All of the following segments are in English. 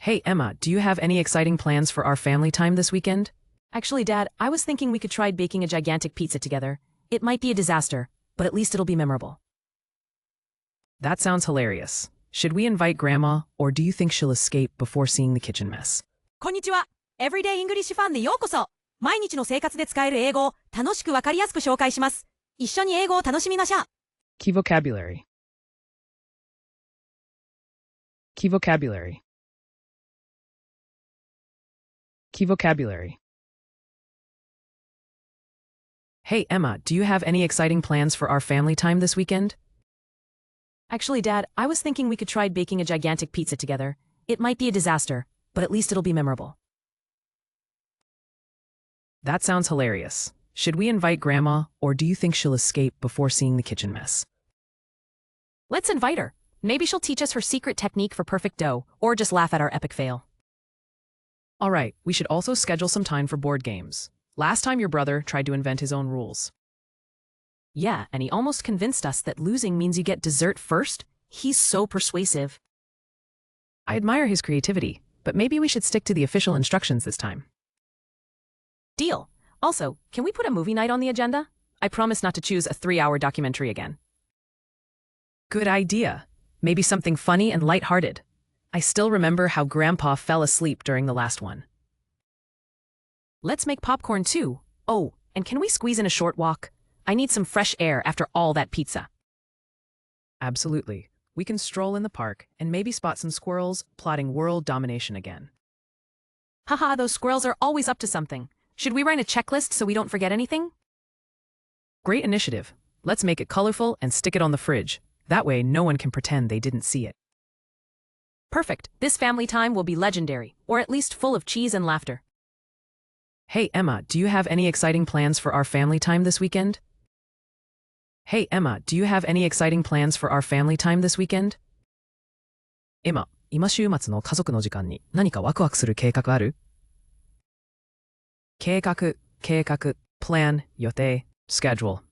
Hey, Emma, do you have any exciting plans for our family time this weekend? Actually, Dad, I was thinking we could try baking a gigantic pizza together. It might be a disaster, but at least it'll be memorable. That sounds hilarious. Should we invite Grandma, or do you think she'll escape before seeing the kitchen mess? こんにちは。Everyday English ファンでようこそ。毎日の生活で使える英語を楽しくわかりやすく紹介します。一緒に英語を楽しみましょう。Key vocabulary. Key vocabulary. Key vocabulary. Hey, Emma, do you have any exciting plans for our family time this weekend? Actually, Dad, I was thinking we could try baking a gigantic pizza together. It might be a disaster, but at least it'll be memorable. That sounds hilarious. Should we invite Grandma, or do you think she'll escape before seeing the kitchen mess? Let's invite her. Maybe she'll teach us her secret technique for perfect dough, or just laugh at our epic fail. All right, we should also schedule some time for board games. Last time your brother tried to invent his own rules. Yeah, and he almost convinced us that losing means you get dessert first. He's so persuasive. I admire his creativity, but maybe we should stick to the official instructions this time. Deal. Also, can we put a movie night on the agenda? I promise not to choose a 3-hour documentary again. Good idea. Maybe something funny and lighthearted. I still remember how Grandpa fell asleep during the last one. Let's make popcorn too. Oh, and can we squeeze in a short walk? I need some fresh air after all that pizza. Absolutely. We can stroll in the park and maybe spot some squirrels plotting world domination again. Haha, those squirrels are always up to something. Should we write a checklist so we don't forget anything? Great initiative. Let's make it colorful and stick it on the fridge. That way no one can pretend they didn't see it. Perfect. This family time will be legendary, or at least full of cheese and laughter. Hey, Emma, do you have any exciting plans for our family time this weekend? Hey, Emma, do you have any exciting plans for our family time this weekend? Emma, 今週末の家族の時間に何かワクワクする計画ある？計画、plan, 予定, schedule.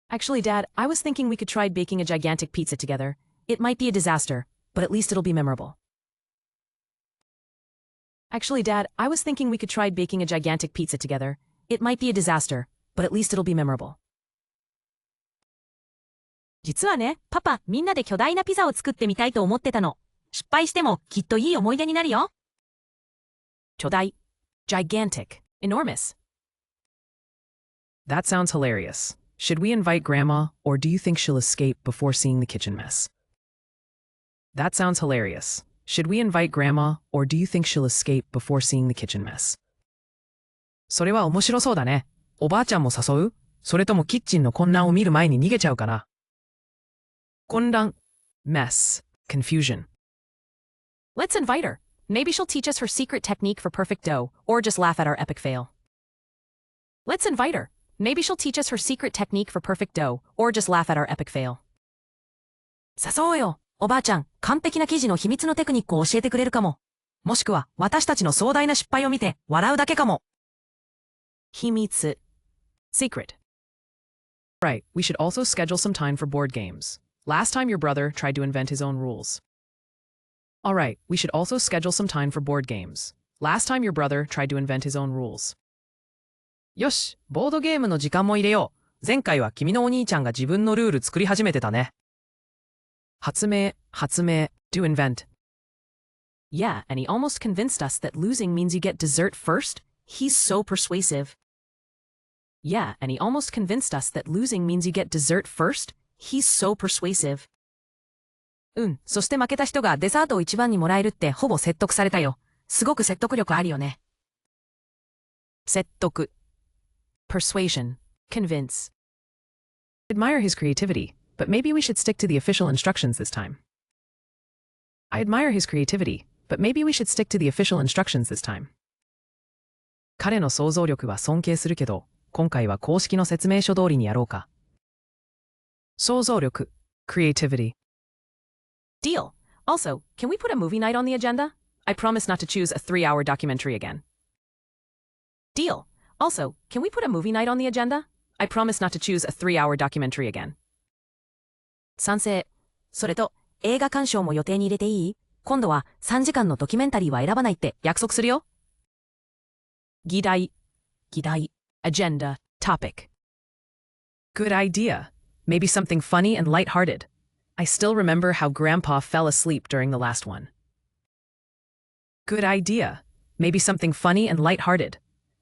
Actually, Dad, I was thinking we could try baking a gigantic pizza together. It might be a disaster, but at least it'll be memorable. Actually, Dad, I was thinking we could try baking a gigantic pizza together. It might be a disaster, but at least it'll be memorable. 実はね、パパ、みんなで巨大なピザを作ってみたいと思ってたの。失敗してもきっといい思い出になるよ。巨大、gigantic, enormous. That sounds hilarious. Should we invite Grandma, or do you think she'll escape before seeing the kitchen mess? That sounds hilarious. Should we invite Grandma, or do you think she'll escape before seeing the kitchen mess? それは面白そうだね。おばあちゃんも誘う？それともキッチンの混乱を見る前に逃げちゃうかな？混乱 mess, confusion. Let's invite her. Maybe she'll teach us her secret technique for perfect dough, or just laugh at our epic fail. Let's invite her. Maybe she'll teach us her secret technique for perfect dough, or just laugh at our epic fail. 誘おうよ。おばあちゃん、完璧な生地の秘密のテクニックを教えてくれるかも。もしくは、私たちの壮大な失敗を見て、笑うだけかも。秘密 secret. Right, we should also schedule some time for board games. Last time your brother tried to invent his own rules. All right, we should also schedule some time for board games. Last time your brother tried to invent his own rules. よし、ボードゲームの時間も入れよう。前回は君のお兄ちゃんが自分のルール作り始めてたね。発明 to invent. Yeah, and he almost convinced us that losing means you get dessert first. He's so persuasive. Yeah, and he almost convinced us that losing means you get dessert first. He's so persuasive. そして負けた人がデザートを一番にもらえるってほぼ説得されたよ。すごく説得力あるよね。説得 persuasion, convince. I admire his creativity, but maybe we should stick to the official instructions this time. I admire his creativity, but maybe we should stick to the official instructions this time. 彼の想像力は尊敬するけど、今回は公式の説明書通りにやろうか。想像力 creativity. Deal. Also, can we put a movie night on the agenda? I promise not to choose a 3-hour documentary again. Deal. Also, can we put a movie night on the agenda? I promise not to choose a 3-hour documentary again. 賛成。それと、映画鑑賞も予定に入れていい？今度は3時間のドキュメンタリーは選ばないって約束するよ。議題 agenda, topic. Good idea. Maybe something funny and lighthearted. I still remember how Grandpa fell asleep during the last one. Good idea. Maybe something funny and lighthearted.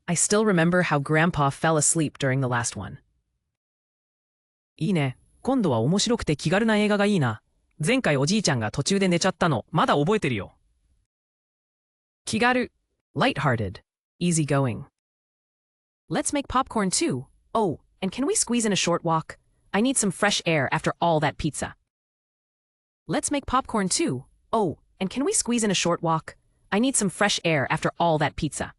I still remember how Grandpa fell asleep during the last one. いいね。今度は面白くて気軽な映画がいいな。前回おじいちゃんが途中で寝ちゃったの、まだ覚えてるよ。Kigaru, lighthearted, easygoing. Let's make popcorn too. Oh, and can we squeeze in a short walk? I need some fresh air after all that pizza. Let's make popcorn too. Oh, and can we squeeze in a short walk? I need some fresh air after all that pizza.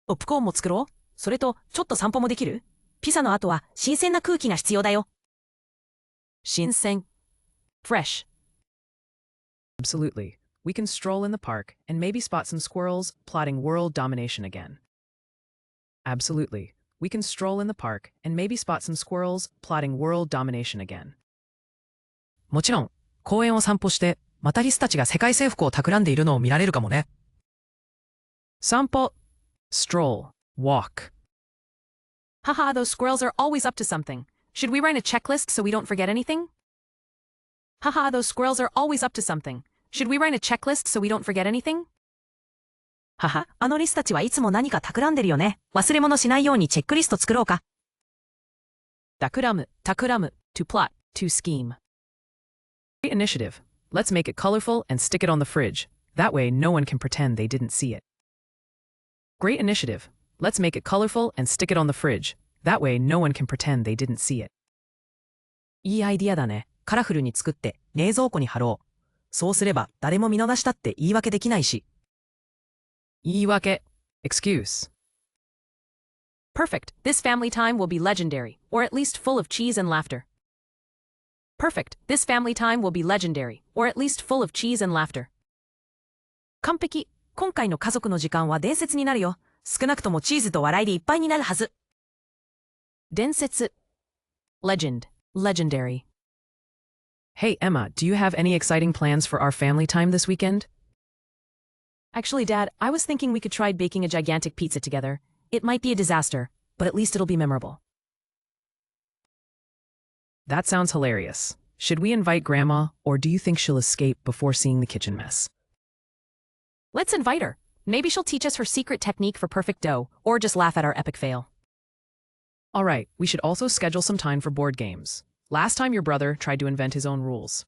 ポップコーンも作ろう。それと、ちょっと散歩もできる？ピザの後は新鮮な空気が必要だよ。新鮮 fresh. Absolutely. We can stroll in the park and maybe spot some squirrels plotting world domination again. Absolutely. We can stroll in the park and maybe spot some squirrels plotting world domination again. もちろん、公園を散歩して、またリスたちが世界征服を企んでいるのを見られるかもね。散歩 stroll, walk. Haha, those squirrels are always up to something. Should we write a checklist so we don't forget anything? Haha, those squirrels are always up to something. Should we write a checklist so we don't forget anything? はは、あのリスたちはいつも何か企んでるよね。忘れ物しないようにチェックリスト作ろうか。企む to plot, to scheme. Great initiative. Let's make it colorful and stick it on the fridge. That way no one can pretend they didn't see it. Great initiative. Let's make it colorful and stick it on the fridge. That way no one can pretend they didn't see it. いいアイディアだね。カラフルに作って冷蔵庫に貼ろう。そうすれば誰も見逃したって言い訳できないし。言い訳 excuse. Perfect. This family time will be legendary, or at least full of cheese and laughter. Perfect. This family time will be legendary, or at least full of cheese and laughter. 完璧。今回の家族の時間は伝説になるよ。少なくともチーズと笑いでいっぱいになるはず。伝説 legend, legendary. Hey Emma, do you have any exciting plans for our family time this weekend? Actually, Dad, I was thinking we could try baking a gigantic pizza together. It might be a disaster, but at least it'll be memorable. That sounds hilarious. Should we invite Grandma, or do you think she'll escape before seeing the kitchen mess? Let's invite her. Maybe she'll teach us her secret technique for perfect dough, or just laugh at our epic fail. All right, we should also schedule some time for board games. Last time your brother tried to invent his own rules.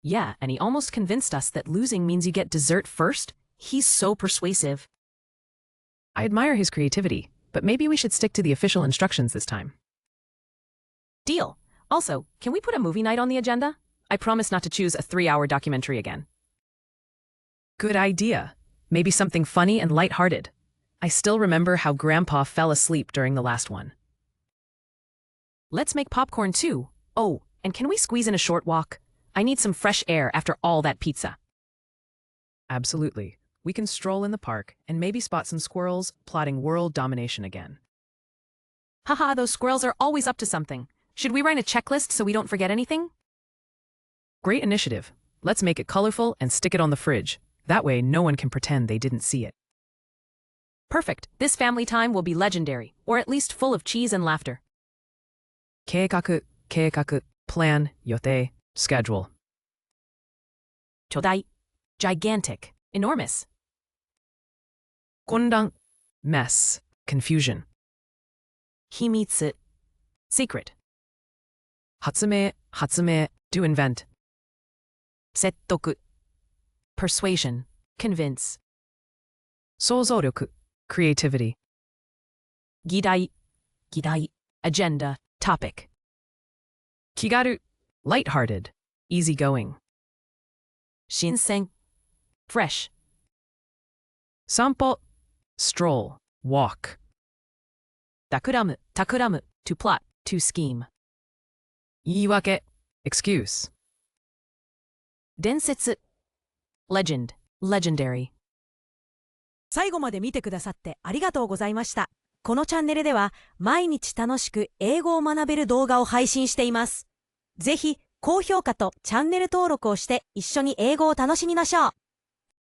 Yeah, and he almost convinced us that losing means you get dessert first. He's so persuasive. I admire his creativity, but maybe we should stick to the official instructions this time. Deal. Also, can we put a movie night on the agenda? I promise not to choose a 3-hour documentary again. Good idea. Maybe something funny and lighthearted. I still remember how Grandpa fell asleep during the last one. Let's make popcorn too. Oh, and can we squeeze in a short walk? I need some fresh air after all that pizza. Absolutely. We can stroll in the park and maybe spot some squirrels plotting world domination again. Haha, those squirrels are always up to something. Should we write a checklist so we don't forget anything? Great initiative. Let's make it colorful and stick it on the fridge. That way no one can pretend they didn't see it. Perfect. This family time will be legendary, or at least full of cheese and laughter. 計画 plan 予定 schedule. 巨大 gigantic, enormous. 混乱 mess, confusion. 秘密 secret. 発明 to invent. 説得 persuasion, convince. 想像力 creativity. 議題 agenda, topic. 気軽 lighthearted, easygoing. 新鮮 fresh. 散歩 stroll, walk. 企む to plot, to scheme. 言い訳 excuse. 伝説 legend, legendary. 最後まで見てくださってありがとうございました。このチャンネルでは毎日楽しく英語を学べる動画を配信しています。ぜひ高評価とチャンネル登録をして一緒に英語を楽しみましょう。